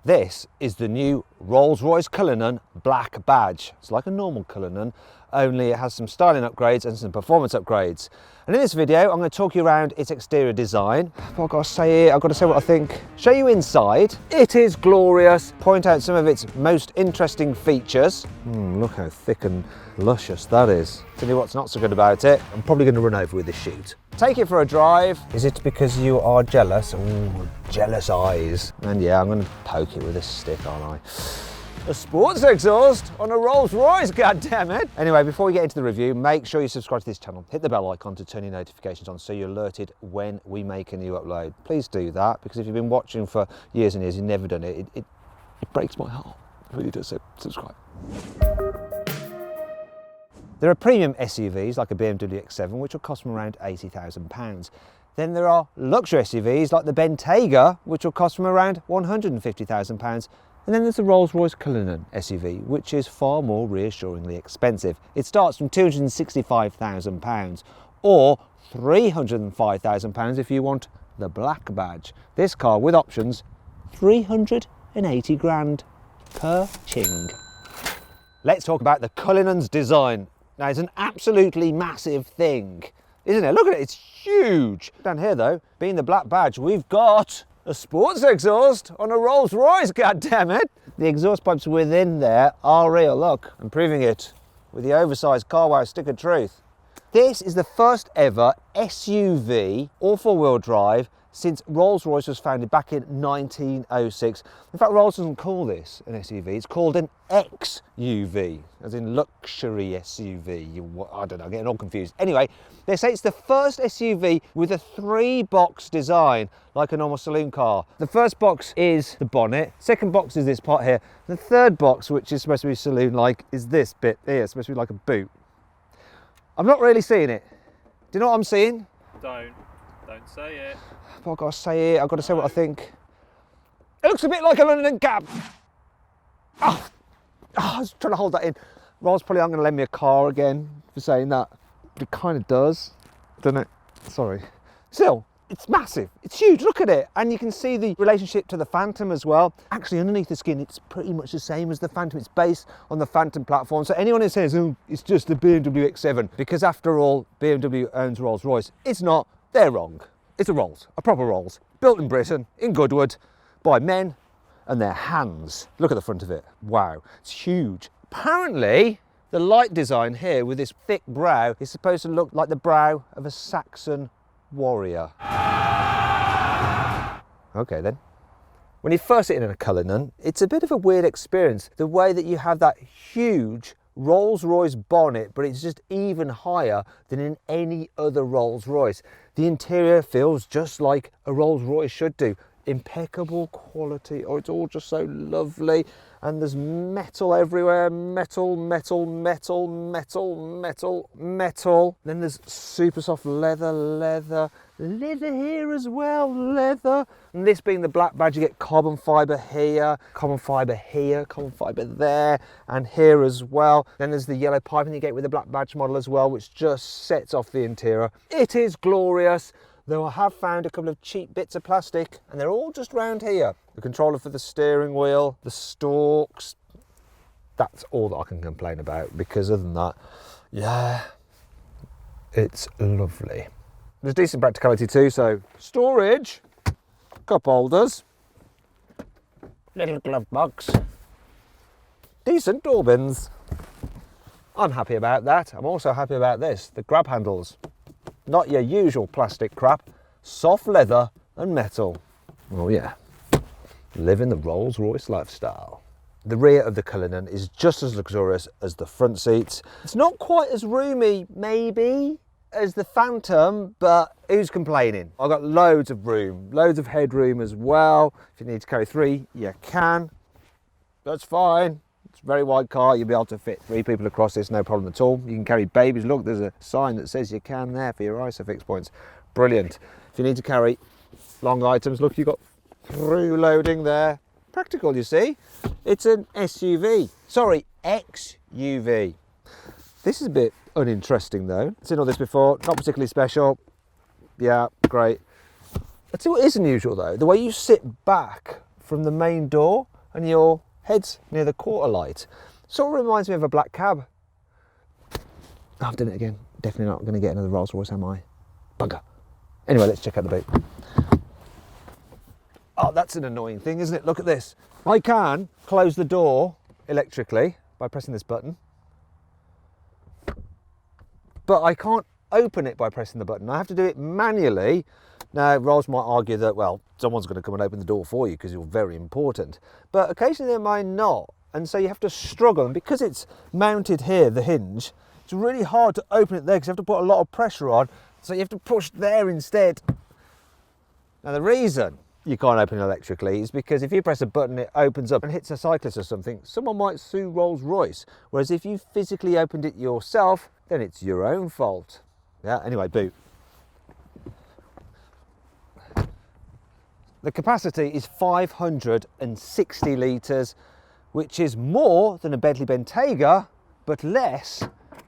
This is the new Rolls-Royce Cullinan Black Badge. It's like a normal Cullinan, only it has some styling upgrades and some performance upgrades. And in this video, I'm going to talk you around its exterior design. But I've got to say it, I've got to say what I think. Show you inside. It is glorious. Point out some of its most interesting features. Look how thick and luscious that is. Tell you what's not so good about it. I'm probably going to run over with this chute. Take it for a drive. Is it because you are jealous? Ooh, jealous eyes. And yeah, I'm going to poke it with a stick, aren't I? A sports exhaust on a Rolls-Royce, goddammit! Anyway, before we get into the review, make sure you subscribe to this channel. Hit the bell icon to turn your notifications on so you're alerted when we make a new upload. Please do that, because if you've been watching for years and years, you've never done it, it breaks my heart. It really does, so subscribe. There are premium SUVs like a BMW X7, which will cost from around £80,000. Then there are luxury SUVs like the Bentayga, which will cost from around £150,000. And then there's the Rolls-Royce Cullinan SUV, which is far more reassuringly expensive. It starts from £265,000 or £305,000 if you want the Black Badge. This car with options, 380 grand per ching. Let's talk about the Cullinan's design. Now, it's an absolutely massive thing, isn't it? Look at it, it's huge. Down here though, being the Black Badge, we've got a sports exhaust on a Rolls-Royce, goddammit! The exhaust pipes within there are real, look. I'm proving it with the oversized car wow stick of truth. This is the first ever SUV, all four-wheel drive, since Rolls-Royce was founded back in 1906. In fact, Rolls doesn't call this an SUV, it's called an XUV, as in luxury SUV. I don't know, I'm getting all confused. Anyway, they say it's the first SUV with a three-box design, like a normal saloon car. The first box is the bonnet, second box is this part here, the third box, which is supposed to be saloon-like, is this bit here, it's supposed to be like a boot. I'm not really seeing it. Do you know what I'm seeing? Don't say it. But I've got to say it, I've got to say what I think. It looks a bit like a London cab. I was trying to hold that in. Rolls probably aren't going to lend me a car again for saying that. But it kind of does, doesn't it? Sorry. Still, it's massive, it's huge, look at it. And you can see the relationship to the Phantom as well. Actually, underneath the skin, it's pretty much the same as the Phantom. It's based on the Phantom platform. So anyone who says, oh, it's just the BMW X7, because after all, BMW owns Rolls-Royce, it's not, they're wrong. It's a Rolls, a proper Rolls, built in Britain, in Goodwood, by men and their hands. Look at the front of it. Wow, it's huge. Apparently, the light design here with this thick brow is supposed to look like the brow of a Saxon warrior. Okay then. When you first sit in a Cullinan, it's a bit of a weird experience. The way that you have that huge Rolls-Royce bonnet, but it's just even higher than in any other Rolls-Royce. The interior feels just like a Rolls-Royce should do. Impeccable quality. Oh, it's all just so lovely. And there's metal everywhere. Metal, metal, metal, metal, metal, metal. Then there's super soft leather, leather here as well, leather. And this being the Black Badge, you get carbon fibre here, carbon fibre here, carbon fibre there, and here as well. Then there's the yellow piping you get with the Black Badge model as well, which just sets off the interior. It is glorious. Though I have found a couple of cheap bits of plastic, and they're all just round here. The controller for the steering wheel, the stalks. That's all that I can complain about, because other than that, yeah, it's lovely. There's decent practicality too, so storage, cup holders, little glove box, decent door bins. I'm happy about that. I'm also happy about this, the grab handles. Not your usual plastic crap, soft leather and metal. Oh yeah, living the Rolls-Royce lifestyle. The rear of the Cullinan is just as luxurious as the front seats. It's not quite as roomy, maybe, as the Phantom, but who's complaining? I've got loads of room, loads of headroom as well. If you need to carry three, you can. That's fine. It's a very wide car, you'll be able to fit three people across this, no problem at all. You can carry babies. Look, there's a sign that says you can there for your ISOFIX points. Brilliant. If you need to carry long items, look, you've got through loading there. Practical, you see. It's an SUV. Sorry, XUV. This is a bit uninteresting though. Seen all this before, not particularly special. Yeah, great. I'll tell you what is unusual though, the way you sit back from the main door and your head's near the quarter light. Sort of reminds me of a black cab. Oh, I've done it again. Definitely not going to get another Rolls Royce, am I? Bugger. Anyway, let's check out the boot. Oh, that's an annoying thing, isn't it? Look at this. I can close the door electrically by pressing this button, but I can't open it by pressing the button. I have to do it manually. Now, Rolls might argue that, well, someone's going to come and open the door for you because you're very important, but occasionally they might not, and so you have to struggle. And because it's mounted here, the hinge, it's really hard to open it there because you have to put a lot of pressure on, so you have to push there instead. Now, the reason you can't open it electrically is because if you press a button, it opens up and hits a cyclist or something, someone might sue Rolls-Royce, whereas if you physically opened it yourself, then it's your own fault. Yeah, anyway, boot. The capacity is 560 litres, which is more than a Bentley Bentayga, but less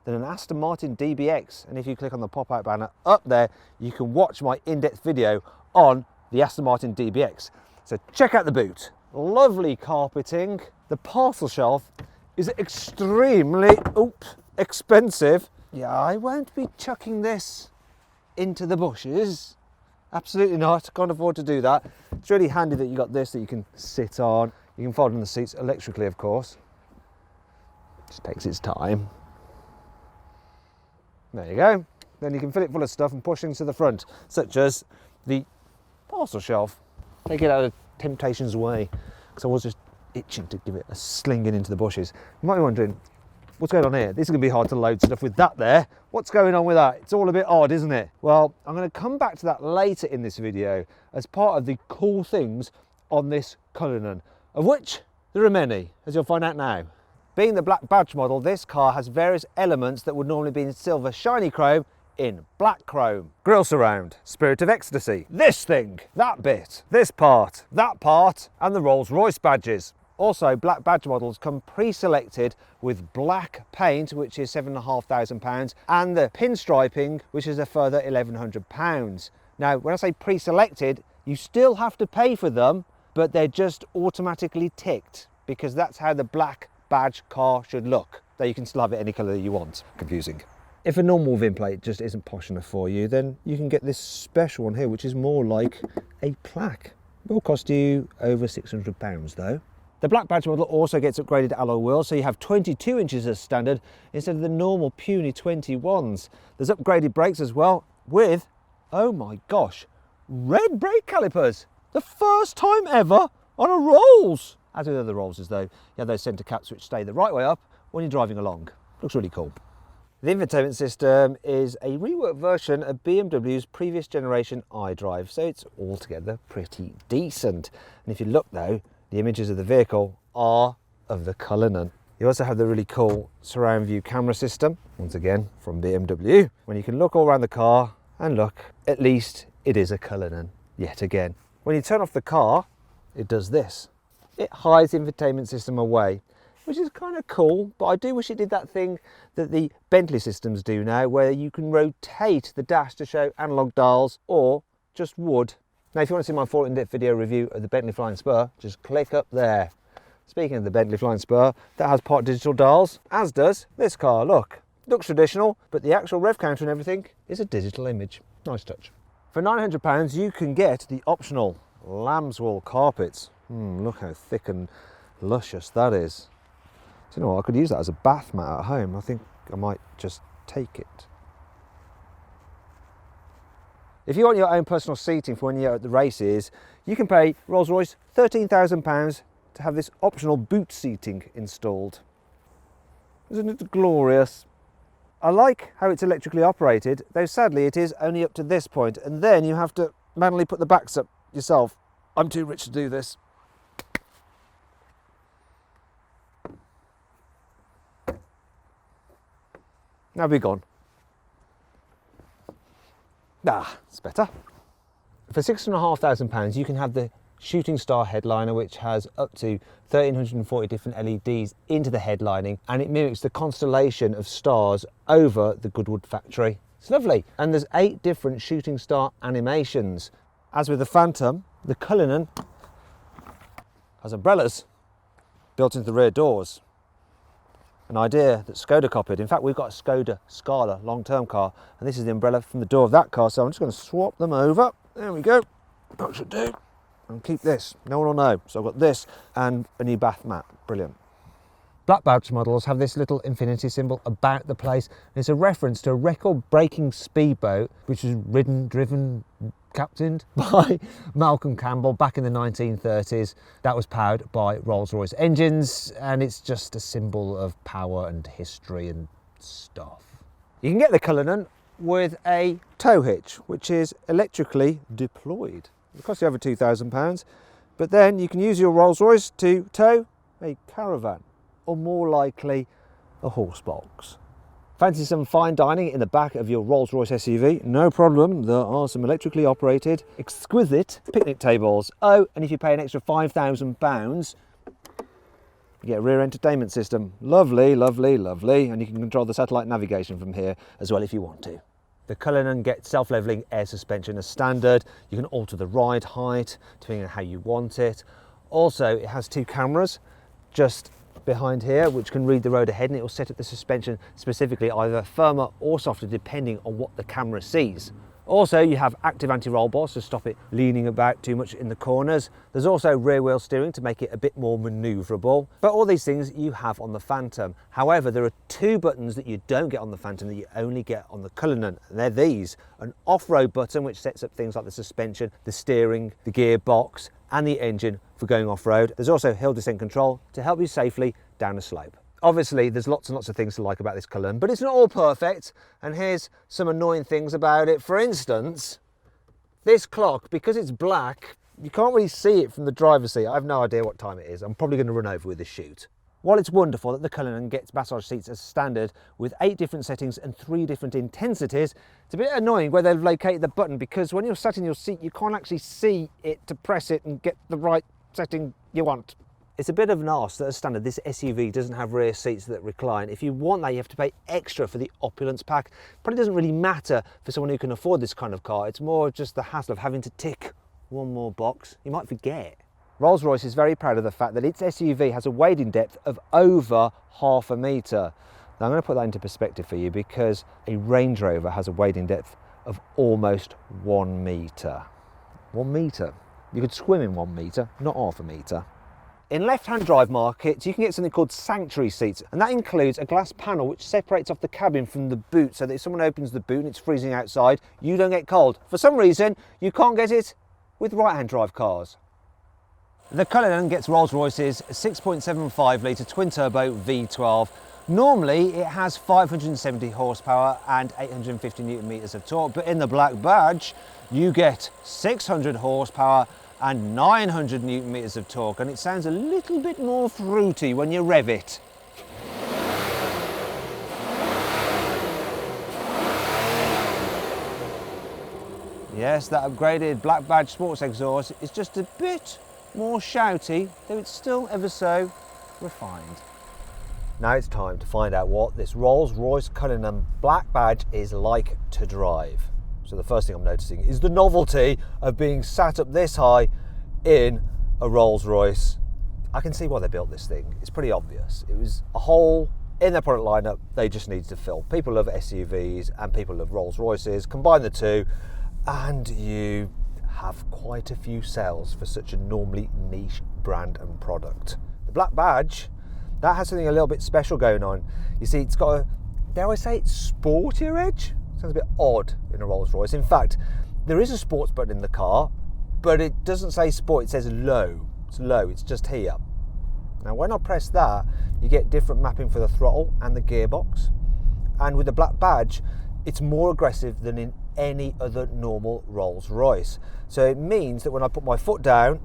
than an Aston Martin DBX. And if you click on the pop-out banner up there, you can watch my in-depth video on the Aston Martin DBX. So check out the boot. Lovely carpeting. The parcel shelf is extremely expensive. Yeah, I won't be chucking this into the bushes. Absolutely not. Can't afford to do that. It's really handy that you got this that you can sit on. You can fold in the seats electrically, of course. Just takes its time. There you go. Then you can fill it full of stuff and push things to the front, such as the parcel shelf. Take it out of temptation's way, because I was just itching to give it a slinging into the bushes. You might be wondering, what's going on here? This is going to be hard to load stuff with that there. What's going on with that? It's all a bit odd, isn't it? Well, I'm going to come back to that later in this video as part of the cool things on this Cullinan, of which there are many, as you'll find out now. Being the black badge model, this car has various elements that would normally be in silver shiny chrome in black chrome. Grille surround, Spirit of Ecstasy, this thing, that bit, this part, that part, and the Rolls-Royce badges. Also, black badge models come pre-selected with black paint, which is £7,500, and the pinstriping, which is a further £1,100. Now, when I say pre-selected, you still have to pay for them, but they're just automatically ticked, because that's how the black badge car should look. Though you can still have it any colour you want. Confusing. If a normal VIN plate just isn't posh enough for you, then you can get this special one here, which is more like a plaque. It will cost you over £600 though. The black badge model also gets upgraded alloy wheels, so you have 22 inches as standard instead of the normal puny 21s. There's upgraded brakes as well with, oh my gosh, red brake calipers. The first time ever on a Rolls. As with other Rollses though, you have those centre caps which stay the right way up when you're driving along. Looks really cool. The infotainment system is a reworked version of BMW's previous generation iDrive, so it's altogether pretty decent. And if you look though, the images of the vehicle are of the Cullinan. You also have the really cool surround view camera system, once again from BMW, when you can look all around the car and look, at least it is a Cullinan, yet again. When you turn off the car, it does this. It hides the infotainment system away, which is kind of cool, but I do wish it did that thing that the Bentley systems do now, where you can rotate the dash to show analog dials or just wood. Now, if you want to see my full in-depth video review of the Bentley Flying Spur, just click up there. Speaking of the Bentley Flying Spur, that has part digital dials, as does this car. Look, looks traditional, but the actual rev counter and everything is a digital image. Nice touch. For £900, you can get the optional lamb's wool carpets. Look how thick and luscious that is. Do you know what, I could use that as a bath mat at home. I think I might just take it. If you want your own personal seating for when you're at the races, you can pay Rolls-Royce £13,000 to have this optional boot seating installed. Isn't it glorious? I like how it's electrically operated, though sadly it is only up to this point, and then you have to manually put the backs up yourself. I'm too rich to do this. Now be gone. It's better. For £6,500, you can have the Shooting Star headliner, which has up to 1,340 different LEDs into the headlining, and it mimics the constellation of stars over the Goodwood factory. It's lovely. And there's 8 different Shooting Star animations. As with the Phantom, the Cullinan has umbrellas built into the rear doors. An idea that Skoda copied. In fact, we've got a Skoda Scala long-term car, and this is the umbrella from the door of that car, so I'm just going to swap them over. There we go. That should do. And keep this. No one will know. So I've got this and a new bath mat. Brilliant. Black badge models have this little infinity symbol about the place. It's a reference to a record-breaking speedboat which was driven, captained by Malcolm Campbell back in the 1930s. That was powered by Rolls-Royce engines, and it's just a symbol of power and history and stuff. You can get the Cullinan with a tow hitch, which is electrically deployed. It costs you over £2,000, but then you can use your Rolls-Royce to tow a caravan, or more likely a horse box. Fancy some fine dining in the back of your Rolls-Royce SUV? No problem, there are some electrically operated, exquisite picnic tables. Oh, and if you pay an extra £5,000, you get a rear entertainment system. Lovely, lovely, lovely, and you can control the satellite navigation from here as well if you want to. The Cullinan gets self-leveling air suspension as standard. You can alter the ride height depending on how you want it. Also, it has two cameras just behind here which can read the road ahead, and it will set up the suspension specifically either firmer or softer depending on what the camera sees. Also, you have active anti-roll bars to stop it leaning about too much in the corners. There's also rear wheel steering to make it a bit more manoeuvrable. But all these things you have on the Phantom. However, there are two buttons that you don't get on the Phantom that you only get on the Cullinan. And they're these: an off-road button which sets up things like the suspension, the steering, the gearbox and the engine for going off-road. There's also hill descent control to help you safely down a slope. Obviously, there's lots and lots of things to like about this Cullinan, but it's not all perfect, and here's some annoying things about it. For instance, this clock, because it's black, you can't really see it from the driver's seat. I have no idea what time it is. I'm probably going to run over with this shoot. While it's wonderful that the Cullinan gets massage seats as standard with 8 different settings and 3 different intensities, it's a bit annoying where they've located the button, because when you're sat in your seat, you can't actually see it to press it and get the right setting you want. It's a bit of an arse that as standard this SUV doesn't have rear seats that recline. If you want that, you have to pay extra for the opulence pack. Probably doesn't really matter for someone who can afford this kind of car. It's more just the hassle of having to tick one more box. You might forget. Rolls-Royce is very proud of the fact that its SUV has a wading depth of over ½ a metre. Now I'm going to put that into perspective for you, because a Range Rover has a wading depth of almost 1 metre. 1 metre. You could swim in 1 metre, not ½ a metre. In left-hand drive markets, you can get something called sanctuary seats, and that includes a glass panel which separates off the cabin from the boot, so that if someone opens the boot and it's freezing outside, you don't get cold. For some reason, you can't get it with right-hand drive cars. The Cullinan gets Rolls-Royce's 6.75 litre twin-turbo V12. Normally, it has 570 horsepower and 850 newton meters of torque, but in the black badge, you get 600 horsepower and 900 newton meters of torque, and it sounds a little bit more fruity when you rev it. Yes, that upgraded black badge sports exhaust is just a bit more shouty, though it's still ever so refined. Now it's time to find out what this Rolls-Royce Cullinan black badge is like to drive. So the first thing I'm noticing is the novelty of being sat up this high in a Rolls-Royce. I can see why they built this thing. It's pretty obvious. It was a hole in their product lineup they just needed to fill. People love SUVs and people love Rolls-Royces. Combine the two and you have quite a few sales for such a normally niche brand and product. The black badge, that has something a little bit special going on. You see, it's got a, dare I say, sportier edge? Sounds a bit odd in a Rolls-Royce. In fact, there is a sports button in the car, but it doesn't say sport, it says low. It's low, it's just here. Now when I press that, you get different mapping for the throttle and the gearbox. And with the black badge, it's more aggressive than in any other normal Rolls-Royce. So it means that when I put my foot down,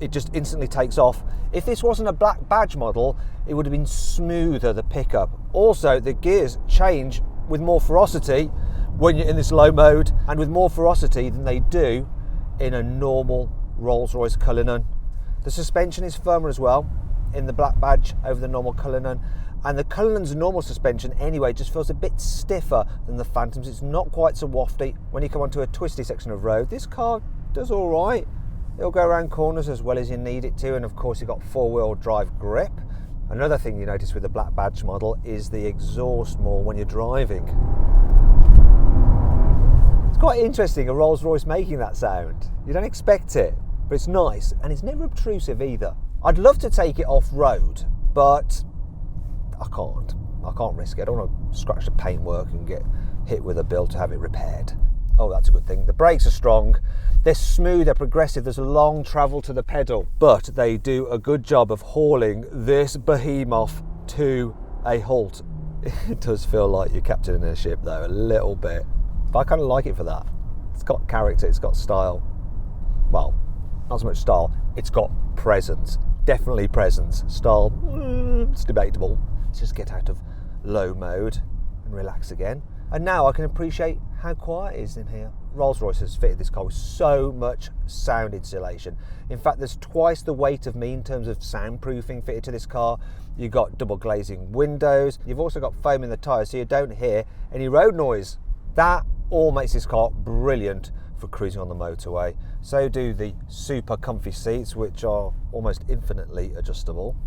it just instantly takes off. If this wasn't a black badge model, it would have been smoother, the pickup. Also, the gears change with more ferocity when you're in this low mode, and with more ferocity than they do in a normal Rolls-Royce Cullinan. The suspension is firmer as well in the black badge over the normal Cullinan, and the Cullinan's normal suspension anyway just feels a bit stiffer than the Phantom's. It's not quite so wafty when you come onto a twisty section of road. This car does all right. It'll go around corners as well as you need it to, and of course you've got 4-wheel drive grip. Another thing you notice with the black badge model is the exhaust more when you're driving. It's quite interesting, a Rolls-Royce making that sound. You don't expect it, but it's nice, and it's never obtrusive either. I'd love to take it off-road, but I can't. I can't risk it. I don't want to scratch the paintwork and get hit with a bill to have it repaired. Oh, that's a good thing. The brakes are strong. They're smooth, they're progressive. There's a long travel to the pedal, but they do a good job of hauling this behemoth to a halt. It does feel like you're captaining a ship though, a little bit. But I kind of like it for that. It's got character, it's got style. Well, not so much style, it's got presence. Definitely presence. Style, it's debatable. Let's just get out of low mode and relax again. And now I can appreciate how quiet it is in here. Rolls-Royce has fitted this car with so much sound insulation. In fact, there's twice the weight of me in terms of soundproofing fitted to this car. You've got double glazing windows. You've also got foam in the tyres so you don't hear any road noise. That all makes this car brilliant for cruising on the motorway. So do the super comfy seats, which are almost infinitely adjustable.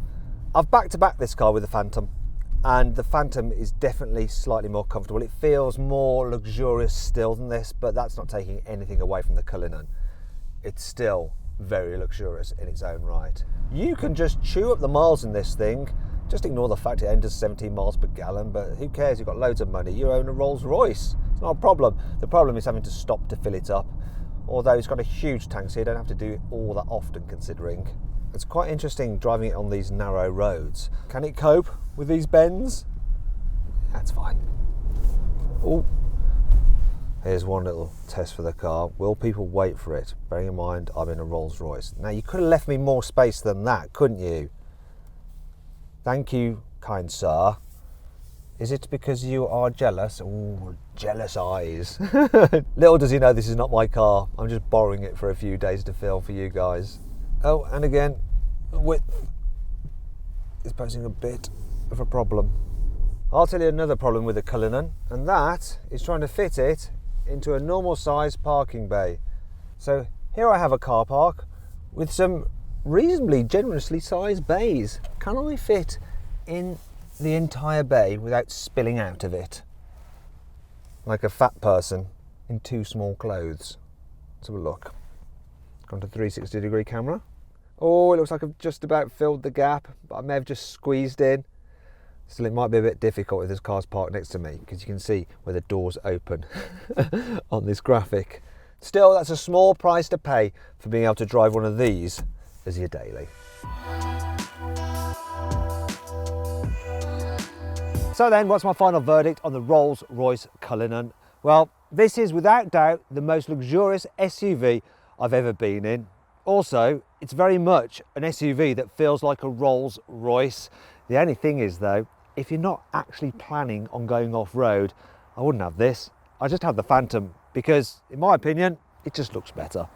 I've back-to-back this car with the Phantom, and the Phantom is definitely slightly more comfortable. It feels more luxurious still than this, but that's not taking anything away from the Cullinan. It's still very luxurious in its own right. You can just chew up the miles in this thing. Just ignore the fact it enters 17 miles per gallon, but who cares? You've got loads of money. You own a Rolls-Royce. It's not a problem. The problem is having to stop to fill it up. Although it's got a huge tank, so you don't have to do it all that often considering. It's quite interesting driving it on these narrow roads. Can it cope with these bends? That's fine. Oh, here's one little test for the car. Will people wait for it? Bearing in mind I'm in a Rolls-Royce. Now you could have left me more space than that, couldn't you? Thank you, kind sir. Is it because you are jealous? Ooh, jealous eyes. Little does he know this is not my car. I'm just borrowing it for a few days to film for you guys. Oh, and again, width is posing a bit of a problem. I'll tell you another problem with the Cullinan, and that is trying to fit it into a normal size parking bay. So here I have a car park with some reasonably generously sized bays. Can I fit in the entire bay without spilling out of it? Like a fat person in too small clothes. Let's have a look. Gone to 360-degree camera. Oh, it looks like I've just about filled the gap, but I may have just squeezed in. Still, it might be a bit difficult if this car's parked next to me, because you can see where the doors open on this graphic. Still, that's a small price to pay for being able to drive one of these as your daily. So then, what's my final verdict on the Rolls-Royce Cullinan? Well, this is without doubt the most luxurious SUV I've ever been in. Also, it's very much an SUV that feels like a Rolls-Royce. The only thing is though, if you're not actually planning on going off-road, I wouldn't have this. I just have the Phantom because, in my opinion, it just looks better.